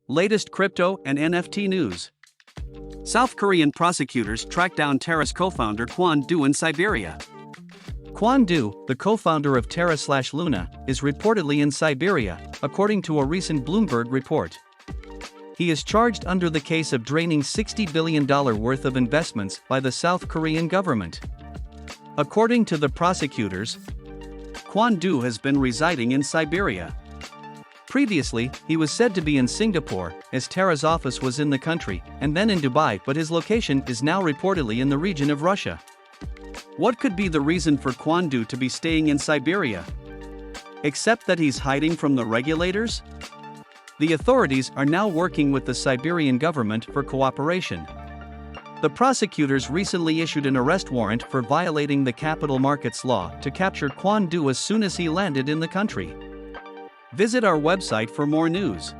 Latest crypto and NFT news. South Korean prosecutors track down Terra's co-founder Kwon Do in Siberia. Kwon Do, the co-founder of Terra/Luna, is reportedly in Siberia, according to a recent Bloomberg report. He is charged under the case of draining $60 billion worth of investments by the South Korean government. According to the prosecutors, Kwon Do has been residing in Siberia. Previously, he was said to be in Singapore, as Terra's office was in the country, and then in Dubai, but his location is now reportedly in the region of Russia. What could be the reason for Kwon Do to be staying in Siberia? Except that he's hiding from the regulators? The authorities are now working with the Siberian government for cooperation. The prosecutors recently issued an arrest warrant for violating the capital markets law to capture Kwon Do as soon as he landed in the country. Visit our website for more news.